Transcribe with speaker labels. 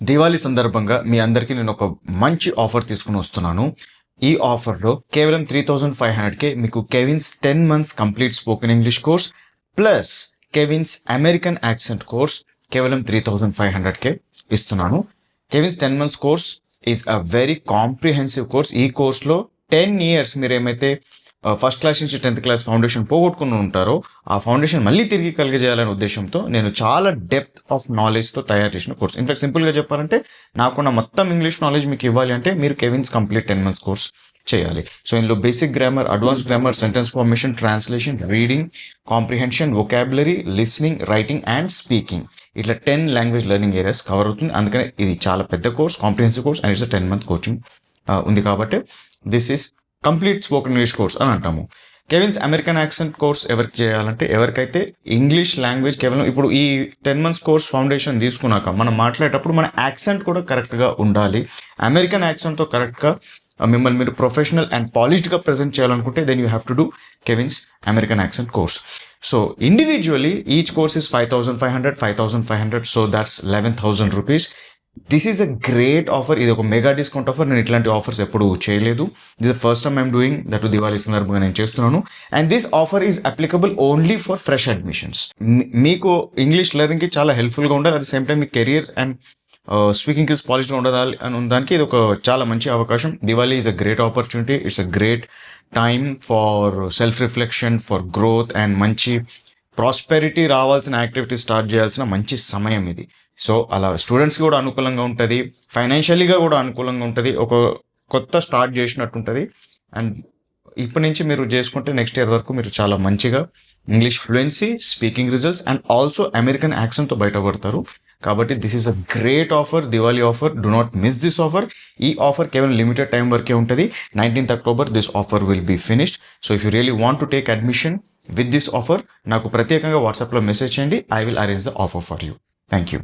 Speaker 1: దివాళీ సందర్భంగా మీ అందరికీ నేను ఒక మంచి ఆఫర్ తీసుకుని వస్తున్నాను. ఈ ఆఫర్లో కేవలం 3500కే మీకు Kevin's 10 months complete spoken English course plus Kevin's American accent course కేవలం 3500కే ఇస్తున్నాను. Kevin's 10 months course is a very comprehensive course. ఈ కోర్స్లో 10 years మీరు ఏమైతే ఫస్ట్ క్లాస్ నుంచి 10th క్లాస్ ఫౌండేషన్ పోగొట్టుకుని ఉంటారో ఆ ఫౌండేషన్ మళ్ళీ తిరిగి కలిగజేయాలనే ఉద్దేశంతో నేను చాలా డెప్త్ ఆఫ్ నాలెడ్జ్తో తయారు చేసిన కోర్స్. ఇన్ఫాక్ట్ సింపుల్గా చెప్పాలంటే నాకున్న మొత్తం ఇంగ్లీష్ నాలెడ్జ్ మీకు ఇవ్వాలి అంటే మీరు కెవిన్స్ కంప్లీట్ 10 months కోర్స్ చేయాలి. సో ఇందులో basic grammar, advance grammar, sentence formation, translation, reading, comprehension, vocabulary, listening, writing and speaking ఇట్లా 10 language లెర్నింగ్ ఏరియాస్ కవర్ అవుతుంది. అందుకని ఇది చాలా పెద్ద course, comprehensive course and it's 10 month coaching ఉంది. కాబట్టి this is complete spoken English course అని అంటాము. కెవిన్స్ అమెరికన్ యాక్సెంట్ కోర్స్ ఎవరికి చేయాలంటే ఎవరికైతే ఇంగ్లీష్ లాంగ్వేజ్ కేవలం ఇప్పుడు ఈ 10 months కోర్స్ ఫౌండేషన్ తీసుకున్నాక మనం మాట్లాడేటప్పుడు మన యాక్సెంట్ కూడా కరెక్ట్గా ఉండాలి. అమెరికన్ యాక్సెంట్తో కరెక్ట్గా మిమ్మల్ని మీరు ప్రొఫెషనల్ అండ్ పాలిష్డ్గా ప్రజెంట్ చేయాలనుకుంటే then you have to do Kevin's American accent course. So individually each course is 5500, so that's 11,000 rupees. This is a great offer. ఇది ఒక మెగా డిస్కౌంట్ ఆఫర్. నేను ఇట్లాంటి ఆఫర్స్ ఎప్పుడు చేయలేదు. This the first time I'm doing that. Diwali సందర్భంగా నేను చేస్తున్నాను. And this offer is applicable only for fresh admissions. మీకు ఇంగ్లీష్ లెర్నింగ్కి చాలా హెల్ప్ఫుల్గా ఉండాలి, అట్ ద సేమ్ టైం మీ కెరియర్ అండ్ స్పీకింగ్ స్కిల్స్ పాలిష్గా ఉండాలి అని దానికి ఇది ఒక చాలా మంచి అవకాశం. Diwali is a great opportunity. It's a great time for self reflection, for growth and మంచి ప్రాస్పెరిటీ రావాల్సిన యాక్టివిటీస్ స్టార్ట్ చేయాల్సిన మంచి సమయం ఇది. సో అలా స్టూడెంట్స్కి కూడా అనుకూలంగా ఉంటుంది, ఫైనాన్షియల్గా కూడా అనుకూలంగా ఉంటుంది, ఒక కొత్త స్టార్ట్ చేసినట్టు ఉంటుంది. అండ్ ఇప్పటి నుంచి మీరు చేసుకుంటే నెక్స్ట్ ఇయర్ వరకు మీరు చాలా మంచిగా English fluency, speaking results and also American యాక్సెంట్తో బయటపడతారు. కాబట్టి this is a great offer, Diwali offer. Do not miss this offer. ఈ ఆఫర్ కేవలం లిమిటెడ్ టైం వరకే ఉంటుంది. 19th October this offer will be finished. So if you really want to take admission with this offer నాకు ప్రత్యేకంగా వాట్సాప్లో message చేయండి. I will arrange the offer for you. Thank you.